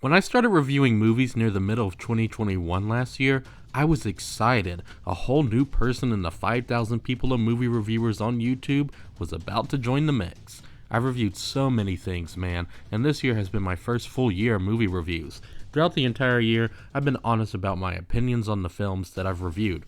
When I started reviewing movies near the middle of 2021 last year, I was excited. A whole new person in the 5,000 people of movie reviewers on YouTube was about to join the mix. I've reviewed so many things, man, and this year has been my first full year of movie reviews. Throughout the entire year, I've been honest about my opinions on the films that I've reviewed.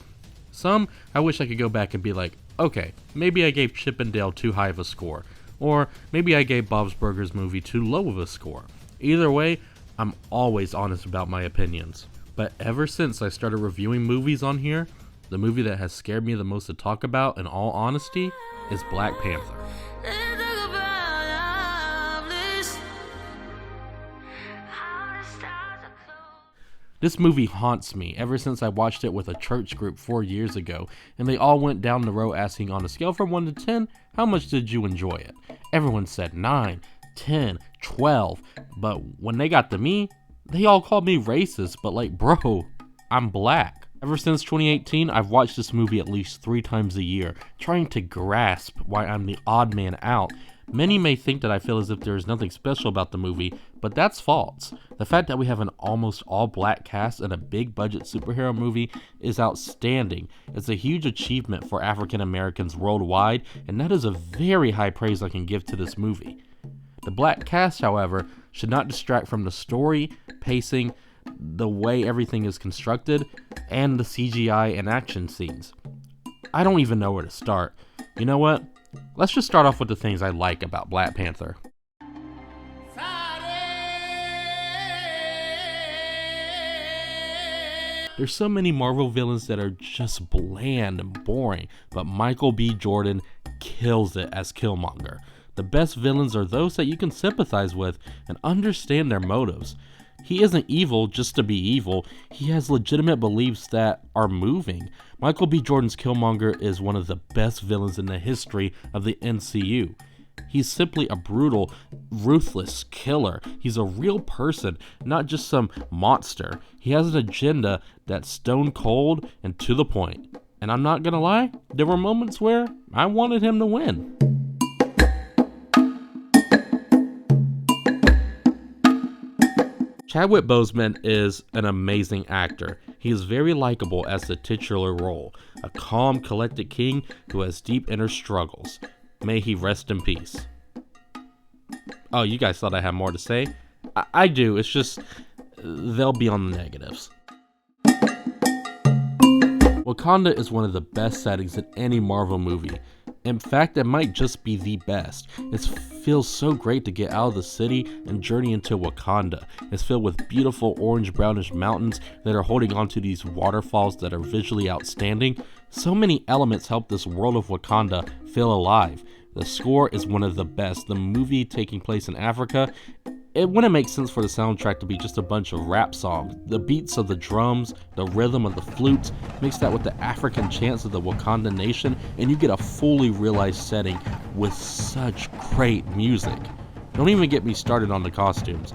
Some, I wish I could go back and be like, okay, maybe I gave Chip and Dale too high of a score, or maybe I gave Bob's Burgers movie too low of a score. Either way, I'm always honest about my opinions. But ever since I started reviewing movies on here, the movie that has scared me the most to talk about, in all honesty, is Black Panther. This movie haunts me ever since I watched it with a church group 4 years ago, and they all went down the row asking, on a scale from 1 to 10, how much did you enjoy it? Everyone said 9, 10, 12, but when they got to me, they all called me racist, but like, bro, I'm black. Ever since 2018, I've watched this movie at least 3 times a year, trying to grasp why I'm the odd man out. Many may think that I feel as if there is nothing special about the movie, but that's false. The fact that we have an almost all-black cast in a big-budget superhero movie is outstanding. It's a huge achievement for African Americans worldwide, and that is a very high praise I can give to this movie. The black cast, however, should not distract from the story, pacing, the way everything is constructed, and the CGI and action scenes. I don't even know where to start. You know what? Let's just start off with the things I like about Black Panther. There's so many Marvel villains that are just bland and boring, but Michael B. Jordan kills it as Killmonger. The best villains are those that you can sympathize with and understand their motives. He isn't evil just to be evil, he has legitimate beliefs that are moving. Michael B. Jordan's Killmonger is one of the best villains in the history of the MCU. He's simply a brutal, ruthless killer. He's a real person, not just some monster. He has an agenda that's stone cold and to the point. And I'm not gonna lie, there were moments where I wanted him to win. Chadwick Boseman is an amazing actor. He is very likable as the titular role, a calm, collected king who has deep inner struggles. May he rest in peace. Oh, you guys thought I had more to say? I do, it's just, they'll be on the negatives. Wakanda is one of the best settings in any Marvel movie. In fact, it might just be the best. It feels so great to get out of the city and journey into Wakanda. It's filled with beautiful orange-brownish mountains that are holding onto these waterfalls that are visually outstanding. So many elements help this world of Wakanda feel alive. The score is one of the best. The movie taking place in Africa, it wouldn't make sense for the soundtrack to be just a bunch of rap songs. The beats of the drums, the rhythm of the flutes, mix that with the African chants of the Wakanda nation, and you get a fully realized setting with such great music. Don't even get me started on the costumes.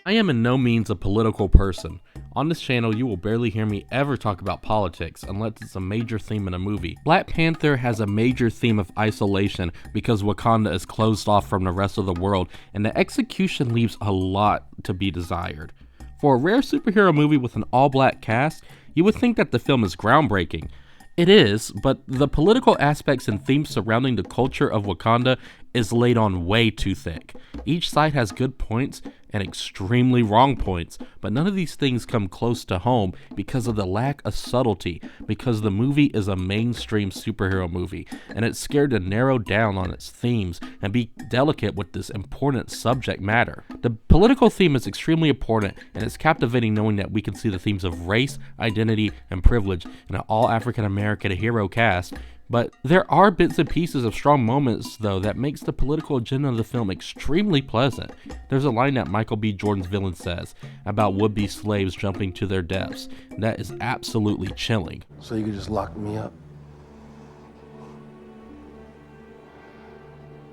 I am in no means a political person. On this channel, you will barely hear me ever talk about politics unless it's a major theme in a movie. Black Panther has a major theme of isolation because Wakanda is closed off from the rest of the world, and the execution leaves a lot to be desired. For a rare superhero movie with an all-black cast, you would think that the film is groundbreaking. It is, but the political aspects and themes surrounding the culture of Wakanda is laid on way too thick. Each side has good points and extremely wrong points, but none of these things come close to home because of the lack of subtlety, because the movie is a mainstream superhero movie, and it's scared to narrow down on its themes and be delicate with this important subject matter. The political theme is extremely important, and it's captivating knowing that we can see the themes of race, identity, and privilege in an all African American hero cast. But there are bits and pieces of strong moments, though, that makes the political agenda of the film extremely pleasant. There's a line that Michael B. Jordan's villain says about would-be slaves jumping to their deaths. That is absolutely chilling. So you could just lock me up?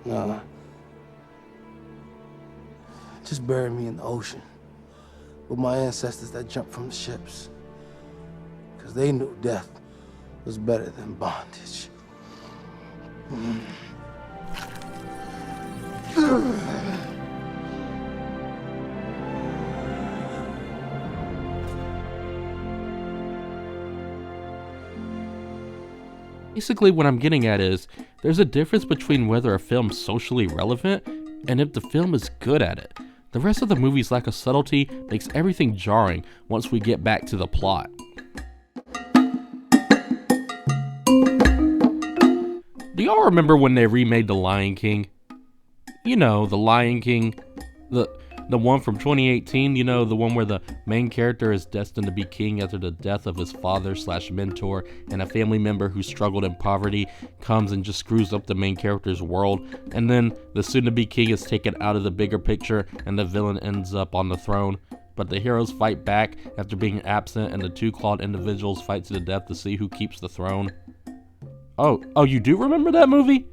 Nah. Just bury me in the ocean with my ancestors that jumped from the ships. Because they knew death was better than bondage. Basically, what I'm getting at is, there's a difference between whether a film's socially relevant and if the film is good at it. The rest of the movie's lack of subtlety makes everything jarring once we get back to the plot. Do y'all remember when they remade The Lion King? You know, The Lion King, the one from 2018, you know, the one where the main character is destined to be king after the death of his father/mentor, and a family member who struggled in poverty comes and just screws up the main character's world, and then the soon-to-be king is taken out of the bigger picture and the villain ends up on the throne. But the heroes fight back after being absent, and the two clawed individuals fight to the death to see who keeps the throne. Oh, you do remember that movie?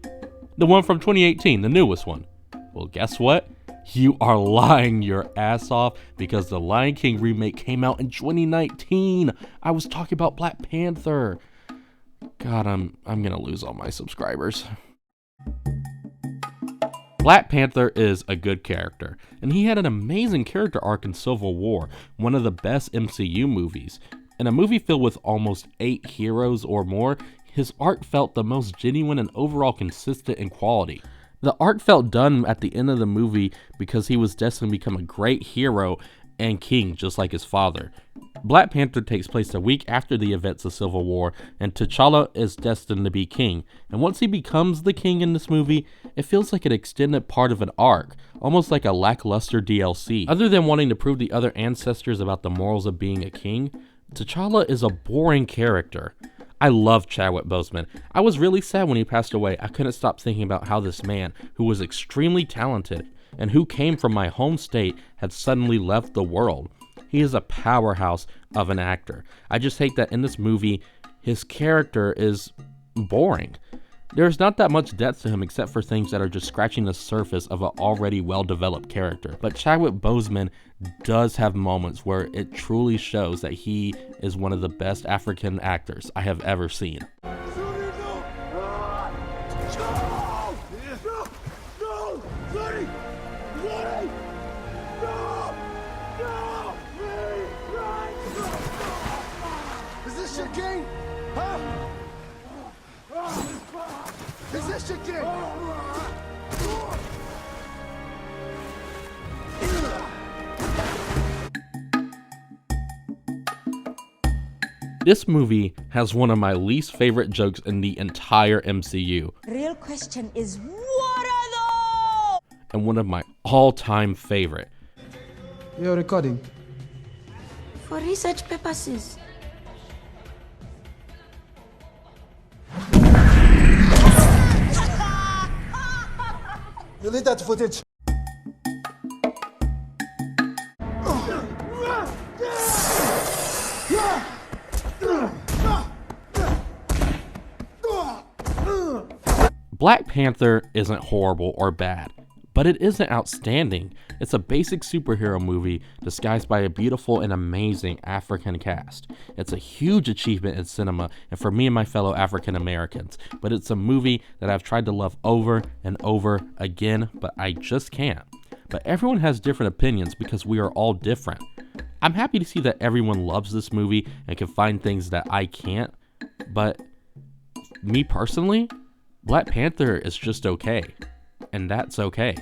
The one from 2018, the newest one. Well, guess what? You are lying your ass off, because the Lion King remake came out in 2019. I was talking about Black Panther. God, I'm gonna lose all my subscribers. Black Panther is a good character, and he had an amazing character arc in Civil War, one of the best MCU movies. In a movie filled with almost 8 heroes or more, his arc felt the most genuine and overall consistent in quality. The arc felt done at the end of the movie because he was destined to become a great hero and king just like his father. Black Panther takes place a week after the events of Civil War, and T'Challa is destined to be king. And once he becomes the king in this movie, it feels like an extended part of an arc, almost like a lackluster DLC. Other than wanting to prove the other ancestors about the morals of being a king, T'Challa is a boring character. I love Chadwick Boseman. I was really sad when he passed away. I couldn't stop thinking about how this man, who was extremely talented and who came from my home state, had suddenly left the world. He is a powerhouse of an actor. I just hate that in this movie, his character is boring. There's not that much depth to him except for things that are just scratching the surface of an already well-developed character. But Chadwick Boseman does have moments where it truly shows that he is one of the best African actors I have ever seen. Is this your game? Huh? Is this your game? This movie has one of my least favorite jokes in the entire MCU. Real question is, what are those? And one of my all-time favorite. You're recording. For research purposes. Delete that footage. Black Panther isn't horrible or bad, but it isn't outstanding. It's a basic superhero movie disguised by a beautiful and amazing African cast. It's a huge achievement in cinema and for me and my fellow African Americans, but it's a movie that I've tried to love over and over again, but I just can't. But everyone has different opinions because we are all different. I'm happy to see that everyone loves this movie and can find things that I can't, but me personally, Black Panther is just okay, and that's okay.